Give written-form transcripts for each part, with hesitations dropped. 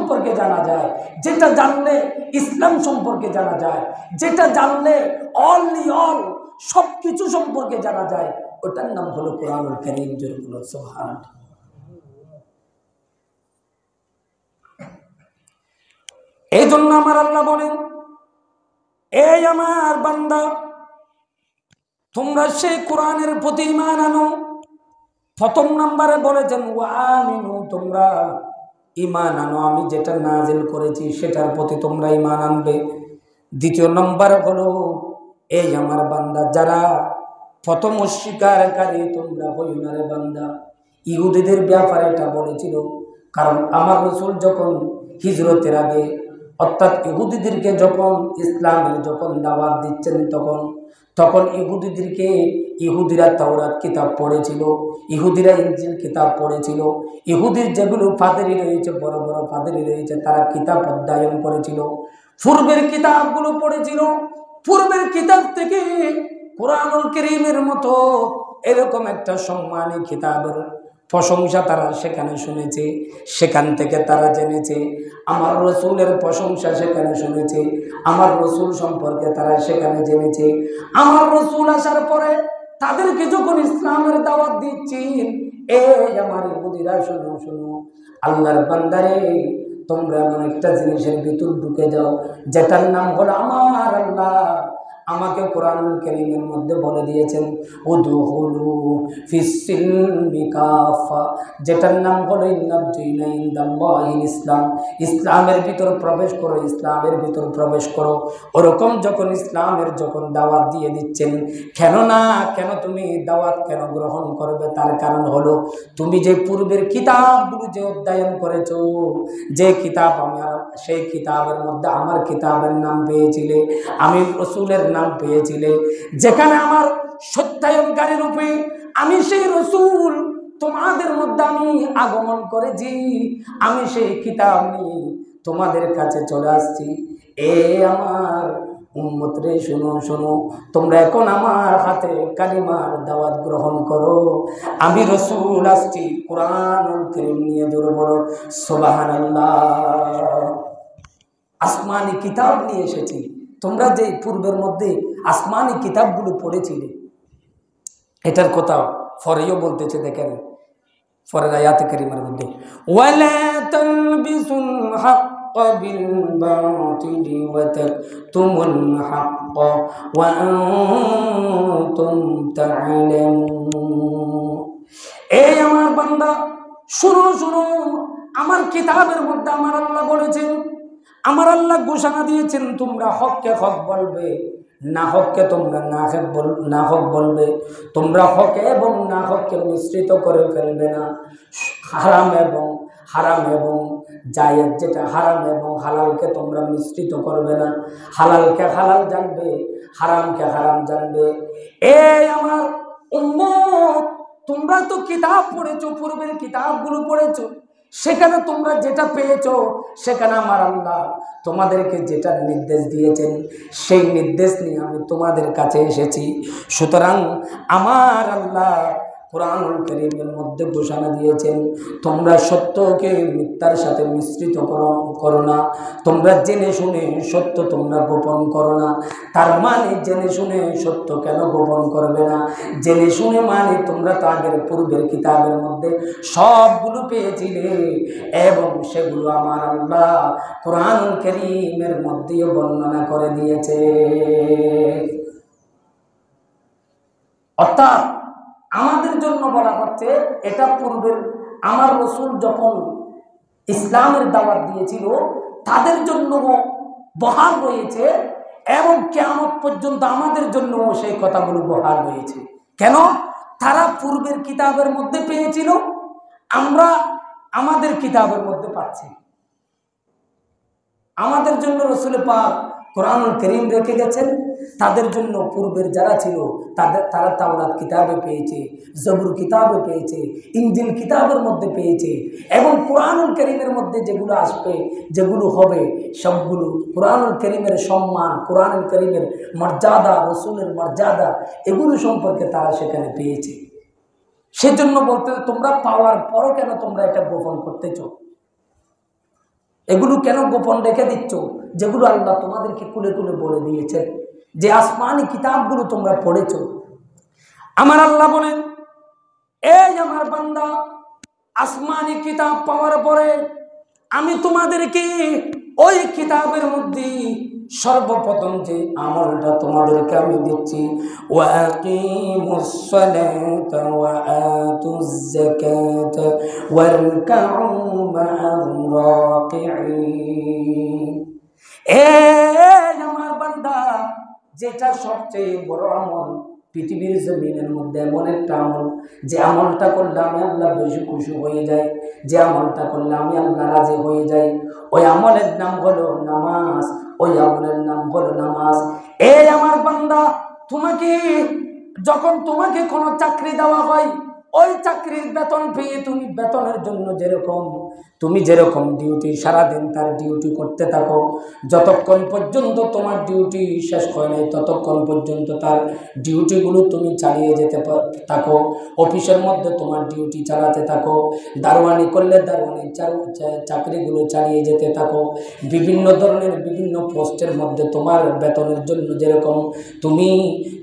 সম্পর্কে জানা যায়, যেটা জানলে ইসলাম সম্পর্কে জানা যায়, যেটা জানলে অল সবকিছু সম্পর্কে জানা যায়, ওটার নাম হলো কোরআনুল কারীম। জোরে বলুন সুবহানাল্লাহ। এই জন্য আমার আল্লাহ বলেন, এই আমার বান্দা, তোমরা সেই কোরআনের প্রতি ঈমান আনো। প্রথম নম্বরে বলেছেন ওয়ামিনু, তোমরা ঈমান আনো, আমি যেটা নাজিল করেছি সেটার প্রতি তোমরা ঈমান আনবে। দ্বিতীয় নম্বর হলো, এই আমার বান্দা যারা প্রথম অস্বীকারী, তোমরা হইও না রে বান্দা। ইহুদিদের ব্যাপারে এটা বলেছিল, কারণ আমার রাসূল যখন হিজরতের আগে, অর্থাৎ ইহুদিদেরকে যখন ইসলামের যখন দাওয়াত দিচ্ছেন, তখন ইহুদিদেরকে, ইহুদিরা তাওরাত কিতাব পড়েছিল, ইহুদিরা ইনজিল কিতাব পড়েছিল, ইহুদির যেগুলো পাদ্রী রয়েছে, বড় বড় পাদ্রী রয়েছে, তারা কিতাব অধ্যয়ন করেছিল, পূর্বের কিতাবগুলো পড়েছিল। পূর্বের কিতাব থেকে কোরআনুল কারীমের মতো এরকম একটা সম্মানী কিতাবের প্রশংসা তারা সেখানে শুনেছে, সেখান থেকে তারা জেনেছে। আমার রাসূলের প্রশংসা সেখানে শুনেছে, আমার রাসূল সম্পর্কে তারা সেখানে জেনেছে। আমার রাসূল আসার পরে তাদেরকে যখন ইসলামের দাওয়াত দিচ্ছেন, এই আমার ইহুদিরা শুনো শুনো, আল্লাহর বান্দারে, তোমরা এমন একটা জিনিসের ভিতর ঢুকে যাও যেটার নাম হলো আমার আল্লাহ আমাকে কোরআনুল কারীমের মধ্যে বলে দিয়েছেন, উদখুলু ফিস-সিলমি কাফা, যেটার নাম হলো ইন্নাদ-দীনা ইনদাল্লাহিল ইসলাম, ইসলামের ভিতর প্রবেশ করো, ইসলামের ভিতর প্রবেশ করো। ওরকম যখন ইসলামের যখন দাওয়াত দিয়ে দিচ্ছেন, কেন তুমি দাওয়াত কেন গ্রহণ করবে? তার কারণ হলো, তুমি যে পূর্বের কিতাবগুলো যে অধ্যয়ন করেছো, যে কিতাব আমার, সেই কিতাবের মধ্যে আমার কিতাবের নাম পেয়েছিলে, আমি রাসূলের নাম পেয়েছিলে, যেখানে আমার সত্যায়নকারী রূপে আমি সেই রাসূল তোমাদের মধ্যে আমি আগমন করেছি, আমি সেই কিতাব নিয়ে তোমাদের কাছে চলে আসছি। এ আমার উম্মত রে, শুনো শুনো, তোমরা এখন আমার হাতে কালিমার দাওয়াত গ্রহণ করো। আমি রাসূল আসছি কোরআনুল কারীম নিয়ে। জোরে বলো সুবহানাল্লাহ। আসমানি কিতাব নিয়ে এসেছি। তোমরা যে পূর্বের মধ্যে আসমানি কিতাবগুলো পড়েছিলে, এটার কথা পরেও বলতেছে, দেখেন পরের আয়াতে কারিমার মধ্যে, ওয়ালা তালবিসুল হাক্কা বিল বাতিলি ওয়া তাকতুমুল হাক্কা ওয়া আনতুম তা'লামুন। এই আমার বান্দা, শুনো শুনো, আমার কিতাবের মধ্যে আমার আল্লাহ বলেছেন, আমার আল্লাহ ঘোষণা দিয়েছেন, তোমরা হককে হক বলবে, না হককে তোমরা না হক বলবে। তোমরা হক এবং না হককে মিশ্রিত করে ফেলবে না। হারাম এবং জায়েজ, যেটা হারাম এবং হালালকে তোমরা মিশ্রিত করবে না। হালালকে হালাল জানবে, হারামকে হারাম জানবে। এই আমার উম্মত, তোমরা তো কিতাব পড়েছো, পূর্বের কিতাবগুলো পড়েছো, সেখানে তোমরা যেটা পেয়েছো, সেখানে আমার আল্লাহ তোমাদেরকে যেটা নির্দেশ দিয়েছেন, সেই নির্দেশ নিয়ে আমি তোমাদের কাছে এসেছি। সুতরাং আমার আল্লাহ কোরআনুল কারীমের মধ্যে ঘোষণা দিয়েছেন, তোমরা সত্যকে মিথ্যার সাথে মিশ্রিত করো না। তোমরা জেনে শুনে সত্য তোমরা গোপন করো না। তার মানে জেনে শুনে সত্য কেন গোপন করবে না? জেনে শুনে মানে তোমরা তো আগের পূর্বের কিতাবের মধ্যে সবগুলো পেয়েছিলে, এবং সেগুলো আমার আল্লাহ কোরআনুল কারীমের মধ্যেও বর্ণনা করে দিয়েছে। অর্থাৎ আমাদের জন্য বলা হচ্ছে, এটা পূর্বের আমার রাসূল যখন ইসলামের দাওয়াত দিয়েছিল, তাদের জন্য বহাল রয়েছে, এবং কিয়ামত পর্যন্ত আমাদের জন্য সেই কথাগুলো বহাল রয়েছে। কেন? তারা পূর্বের কিতাবের মধ্যে পেয়েছিল, আমরা আমাদের কিতাবের মধ্যে পাচ্ছি। আমাদের জন্য রাসূল পাক কোরআনুল কারীম রেখে গেছেন, তাদের জন্য পূর্বের যারা ছিল তারা তাওরাত কিতাবে পেয়েছে, জবুর কিতাবে পেয়েছে, ইনজিল কিতাবের মধ্যে পেয়েছে, এবং কোরআনুল কারীমের মধ্যে যেগুলো আসবে, যেগুলো হবে, সবগুলো কোরআনুল কারীমের সম্মান, কোরআনুল কারীমের মর্যাদা, রাসূলের মর্যাদা, এগুলো সম্পর্কে তারা সেখানে পেয়েছে। সেজন্য বলতে, তোমরা পাওয়ার পরও কেন তোমরা এটা গোপন করতেছো? এগুলো কেন গোপন রেখে দিচ্ছ, যেগুলো আল্লাহ তোমাদেরকে কুলে কুলে বলে দিয়েছেন, যে আসমানি কিতাবগুলো তোমরা পড়েছ? আমার আল্লাহ বলেন, এই আমার বান্দা, আসমানি কিতাব পাওয়ার পরে আমি তোমাদেরকে ওই কিতাবের মধ্যে সর্বপ্রথম যে আমলটা তোমাদেরকে আমি দিচ্ছি, ওয়াকিমুস সালাতা ওয়া আতুজ যাকাতা ওয়ারকাউ মা'আর রাকিঈন। এই আমার বান্দা, যেটা সবচেয়ে বড় আমল পৃথিবীর জমিনের মধ্যে, এমন একটা আমল যে আমলটা করলে আমি আল্লাহ বেশি খুশি হয়ে যাই, যে আমলটা করলে আমি আল্লাহ রাজি হয়ে যাই, ওই আমলের নাম হলো নামাজ। ওই আমলের নাম হলো নামাজ। এই আমার বান্দা, যখন তোমাকে কোনো চাকরি দেওয়া হয়, ওই চাকরির বেতন পেয়ে তুমি বেতনের জন্য তুমি যেরকম ডিউটি সারাদিন তার ডিউটি করতে থাকো, যতক্ষণ পর্যন্ত তোমার ডিউটি শেষ হয় নাই ততক্ষণ পর্যন্ত তার ডিউটিগুলো তুমি চালিয়ে যেতে থাকো। অফিসের মধ্যে তোমার ডিউটি চালাতে থাকো, দারোয়ানি করলে দারোয়ানি চাকরিগুলো চালিয়ে যেতে থাকো। বিভিন্ন ধরনের বিভিন্ন পোস্টের মধ্যে তোমার বেতনের জন্য যেরকম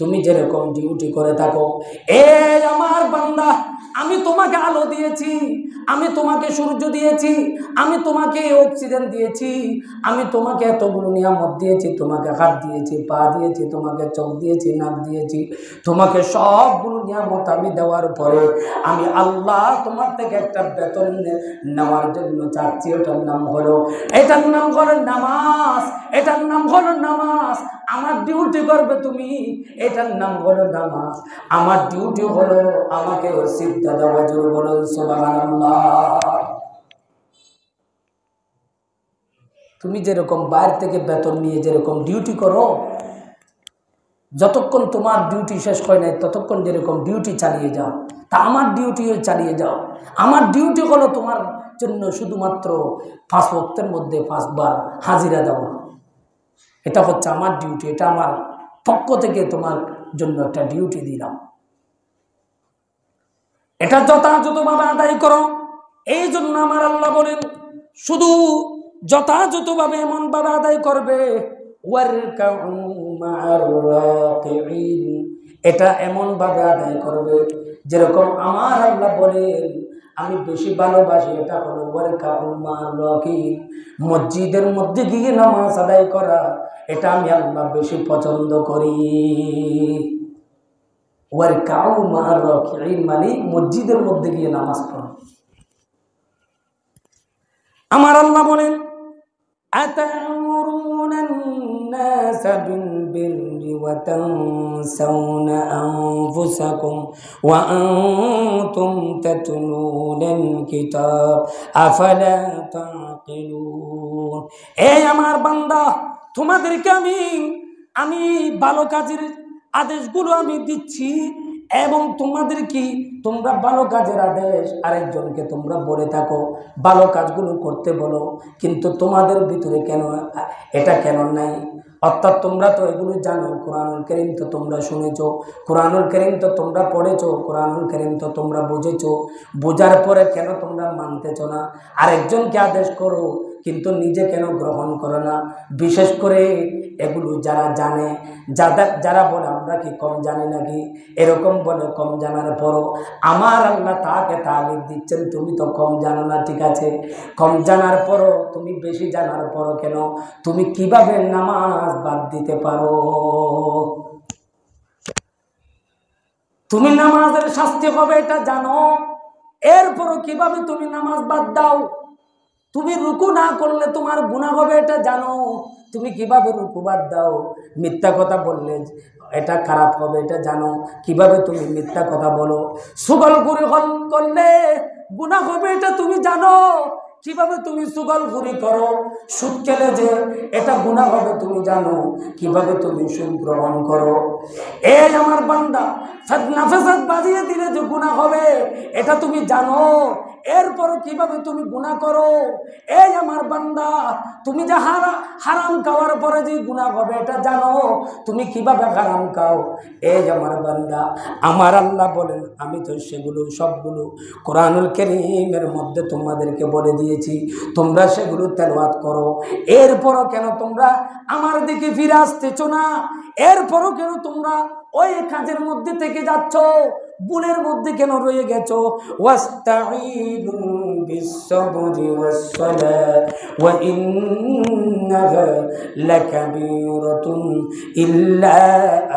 তুমি যেরকম ডিউটি করে থাকো। এই আমার বান্দা, আমি তোমাকে আলো দিয়েছি, আমি তোমাকে সূর্য দিয়েছি, আমি তোমাকে অক্সিজেন দিয়েছি, আমি তোমাকে এতগুলো নিয়ামত দিয়েছি, তোমাকে হাত দিয়েছি, পা দিয়েছি, তোমাকে চোখ দিয়েছি, নাক দিয়েছি, তোমাকে সবগুলো নিয়ামত আমি দেওয়ার পরে আমি আল্লাহ তোমার থেকে একটা বেতন নেওয়ার জন্য চাচ্ছি। এটার নাম হলো নামাজ। এটার নাম হলো নামাজ। আমার ডিউটি করবে তুমি, এটার নাম হলো নামাজ। আমার ডিউটি হলো আমাকে সিজদা দেওয়া। জোরে বলুন সুবহানাল্লাহ। তুমি যেরকম বাইরে থেকে বেতন নিয়ে যেরকম ডিউটি করো, যতক্ষণ তোমার ডিউটি শেষ হয় নাই ততক্ষণ যেরকম ডিউটি চালিয়ে যাও, তা আমার ডিউটিও চালিয়ে যাও। আমার ডিউটি হলো তোমার জন্য শুধুমাত্র 5 ওয়াক্তের মধ্যে 5 বার হাজিরা দেওয়া। এটা হচ্ছে আমার ডিউটি, এটা আমার পক্ষ থেকে তোমার জন্য একটা ডিউটি দিলাম। এটা যথাযথভাবে আদায় করো। এই জন্য আমার আল্লাহ বলেন, শুধু যথাযথভাবে এমনভাবে আদায় করবে, এটা এমনভাবে আদায় করবে যেরকম আমার আল্লাহ বলেন আমি বেশি ভালোবাসি। এটা হলো মসজিদের মধ্যে গিয়ে নামাজ আদায় করা, এটা আমি আল্লাহ বেশি পছন্দ করি। মানে মসজিদের মধ্যে গিয়ে নামাজ পড়া। আমার আল্লাহ বলেন, আতা'মুরুনা আন-নাসা বিল-বিররি ওয়া তানসাউনা আনফুসাকুম ওয়া আনতুম তাতলুনাল কিতাব আফালা তা'কিলুন। এই আমার বান্দা, তোমাদেরকে আমি ভালো কাজের আদেশগুলো আমি দিচ্ছি, এবং তোমরা ভালো কাজের আদেশ আরেকজনকে তোমরা বলে থাকো, ভালো কাজগুলো করতে বলো, কিন্তু তোমাদের ভিতরে এটা কেন নাই? অর্থাৎ তোমরা তো এগুলো জানো, কোরআনুল কারীম তো তোমরা শুনেছো, কোরআনুল কারীম তো তোমরা পড়েছো, কোরআনুল কারীম তো তোমরা বুঝেছো, বোঝার পরে কেন তোমরা মানতেছো না? আরেকজনকে আদেশ করো কিন্তু নিজে কেন গ্রহণ করো না? বিশেষ করে এগুলো যারা জানে, যারা বলে আমরা কি কম জানি নাকি, এরকম বলে কম জানার পরও আমার আল্লাহ তাকে তাগিদ দিচ্ছেন, তুমি তো কম জানো না, ঠিক আছে, কম জানার পরও তুমি বেশি জানার পরও কেন তুমি কিভাবে নামাজ বাদ দিতে পারো? তুমি নামাজের শাস্তি হবে এটা জানো, এরপরও কিভাবে তুমি নামাজ বাদ দাও? তুমি রুকু না করলে তোমার গুনাহ হবে এটা জানো, তুমি কিভাবে রুকু বাদ দাও? মিথ্যা কথা বললে এটা খারাপ হবে এটা জানো, কিভাবে তুমি মিথ্যা কথা বলো? সুগলখুরি করলে গুনাহ হবে এটা তুমি জানো, কিভাবে তুমি সুগলখুরি করো? সুদ খেলে যে এটা গুনাহ হবে তুমি জানো, কিভাবে তুমি সুদ গ্রহণ করো? এই আমার বান্দা, নাফাসাত বাজিয়ে দিলে যে গুনাহ হবে এটা তুমি জানো, এরপরও কিভাবে তুমি গুনাহ করো? এই আমার বান্দা, তুমি যে হারাম খাওয়ার পরে যে গুনাহ হবে এটা জানো, তুমি কিভাবে হারাম খাও? এই আমার বান্দা, আমার আল্লাহ বলেন আমি তো সেগুলো সবগুলো কোরআনুল কারীমের মধ্যে তোমাদেরকে বলে দিয়েছি, তোমরা সেগুলো তেলাওয়াত করো। এরপরও কেন তোমরা আমার দিকে ফিরে আসতেছ না? এরপরও কেন তোমরা ওই কাজের মধ্যে থেকে যাচ্ছ? ভুলের মধ্যে কেন রয়ে গেছো? ওয়াস্তাঈনু বিস-সাবরি ওয়াস-সালাহ ওয়া ইন্নাহা লাকাবীরাতুন ইল্লা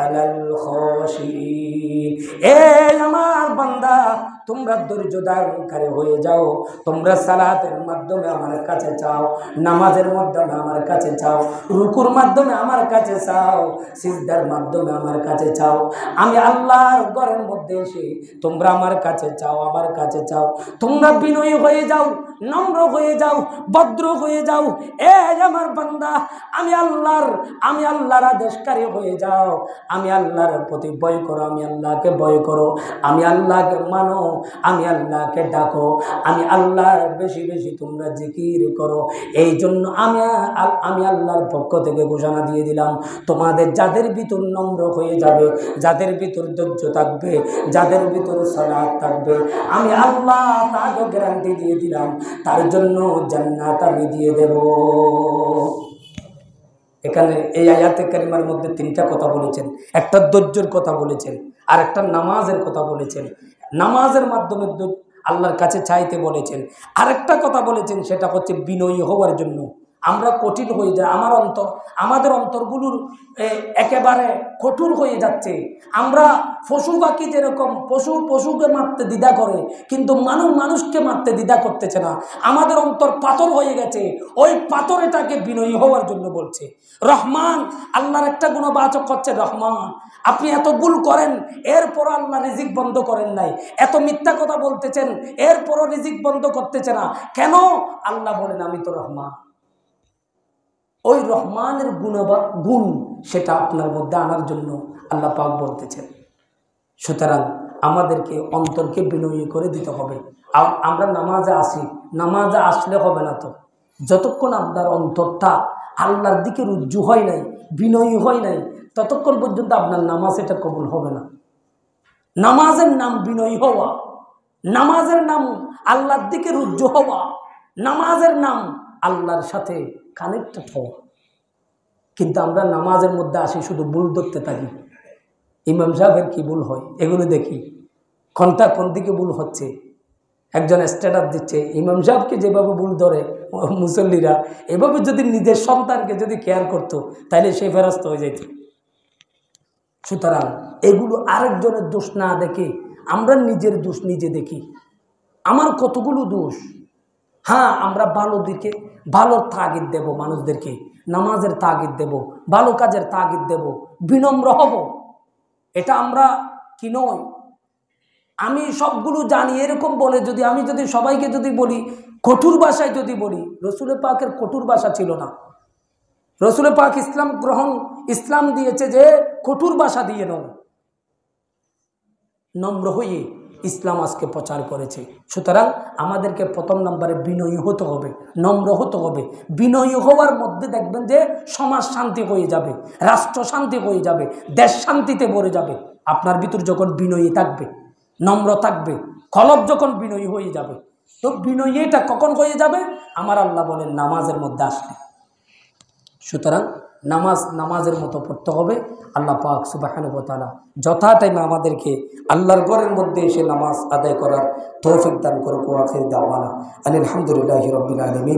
আলাল খাশিঈন। এই আমার বান্দা, তোমরা ধৈর্য ধারণকারী হয়ে যাও। তোমরা সালাতের মাধ্যমে আমার কাছে চাও, নামাজের মাধ্যমে আমার কাছে চাও, রুকুর মাধ্যমে আমার কাছে চাও, সিজদার মাধ্যমে আমার কাছে চাও। আমি আল্লাহর ঘরের মধ্যে এসে তোমরা আমার কাছে চাও, আমার কাছে চাও। তোমরা বিনয়ী হয়ে যাও, নম্র হয়ে যাও, ভদ্র হয়ে যাও। এই আমার বান্দা, আমি আল্লাহর আদেশকারী হয়ে যাও। আমি আল্লাহর প্রতি ভয় করো, আমি আল্লাহকে ভয় করো, আমি আল্লাহকে মানো, আমি আল্লাহকে ডাকো, আমি আল্লাহর বেশি বেশি তোমরা জিকির করো। এই জন্য আমি আল্লাহর পক্ষ থেকে ঘোষণা দিয়ে দিলাম, তোমাদের যাদের ভিতর নম্র হয়ে যাবে, যাদের ভিতর ধৈর্য থাকবে, যাদের ভিতর সালাত থাকবে, আমি আল্লাহ তাকে গ্যারান্টি দিয়ে দিলাম, তার জন্য জান্নাত আমি দিয়ে দেব। এখানে এই আয়াতে কারিমার মধ্যে তিনটা কথা বলেছেন। একটা ধৈর্যের কথা বলেছেন, আর একটা নামাজের কথা বলেছেন। নামাজের মাধ্যমে আল্লাহর কাছে চাইতে বলেছেন। আরেকটা কথা বলেছেন, সেটা হচ্ছে বিনয়ী হওয়ার জন্য। আমরা কঠিন হয়ে যায়, আমাদের অন্তরগুলোর একেবারে কঠোর হয়ে যাচ্ছে। আমরা পশু পাখি যেরকম পশুকে মারতে দ্বিধা করে, কিন্তু মানুষকে মারতে দ্বিধা করতেছে না। আমাদের অন্তর পাথর হয়ে গেছে, ওই পাথরেটাকে বিনয়ী হওয়ার জন্য বলছে। রহমান, আল্লাহর একটা গুণবাচক হচ্ছে রহমান। আপনি এত ভুল করেন, এরপর আল্লাহ রিজিক বন্ধ করেন নাই। এত মিথ্যা কথা বলতেছেন, এরপরও রিজিক বন্ধ করতেছে না কেন? আল্লাহ বলেন আমি তো রহমান। ওই রহমানের গুণ সেটা আপনার মধ্যে আনার জন্য আল্লাহ পাক বলতেছেন। সুতরাং আমাদেরকে অন্তরকে বিনয়ী করে দিতে হবে। আর আমরা নামাজে আসি, নামাজে আসলে হবে না তো, যতক্ষণ আপনার অন্তরটা আল্লাহর দিকে রুজু হয় নাই, বিনয়ী হয় নাই, ততক্ষণ পর্যন্ত আপনার নামাজ এটা কবুল হবে না। নামাজের নাম বিনয়ী হওয়া, নামাজের নাম আল্লাহর দিকে রুজু হওয়া, নামাজের নাম আল্লাহর সাথে কানেক্টেড হওয়া। কিন্তু আমরা নামাজের মধ্যে আসি শুধু ভুল ধরতে থাকি। ইমাম সাহেবের কি ভুল হয় এগুলো দেখি, কোন দিকে ভুল হচ্ছে। একজন স্ট্যাটাস দিচ্ছে, ইমাম সাহেবকে যেভাবে ভুল ধরে মুসল্লিরা, এভাবে যদি নিজের সন্তানকে যদি কেয়ার করতো, তাহলে সে ফেরস্ত হয়ে যেত। সুতরাং এগুলো আরেকজনের দোষ না দেখে আমরা নিজের দোষ নিজে দেখি। আমার কতগুলো দোষ। হ্যাঁ, আমরা ভালোর তাগিদ দেব, মানুষদেরকে নামাজের তাগিদ দেব, ভালো কাজের তাগিদ দেব, বিনম্র হব। এটা আমরা কি নয়। আমি সবগুলো জানি এরকম বলে আমি যদি সবাইকে যদি বলি, কঠোর ভাষায় যদি বলি, রসুল পাকের কঠোর ভাষা ছিল না। রসুল পাক ইসলাম দিয়েছে যে কঠোর ভাষা দিয়ে নয়, নম্র হয়ে ইসলাম আজকে প্রচার করেছে। সুতরাং আমাদেরকে প্রথম নম্বরে বিনয়ী হতে হবে, নম্র হতে হবে। বিনয়ী হওয়ার মধ্যে দেখবেন যে সমাজ শান্তি হয়ে যাবে, রাষ্ট্র শান্তি হয়ে যাবে, দেশ শান্তিতে ভরে যাবে। আপনার ভিতর যখন বিনয়ী থাকবে, নম্র থাকবে, কলব যখন বিনয়ী হয়ে যাবে, তো বিনয়ীটা কখন হয়ে যাবে? আমার আল্লাহ বলেন নামাজের মধ্যে আসলে। সুতরাং নামাজের মতো পড়তে হবে। আল্লাহ পাক সুবহানাহু ওয়া তাআলা যথা টাইমে আমাদেরকে আল্লাহর ঘরের মধ্যে এসে নামাজ আদায় করার তৌফিক দান করুক। ওয়া আখির দাওয়ানা আলহামদুলিল্লাহি রাব্বিল আলামিন।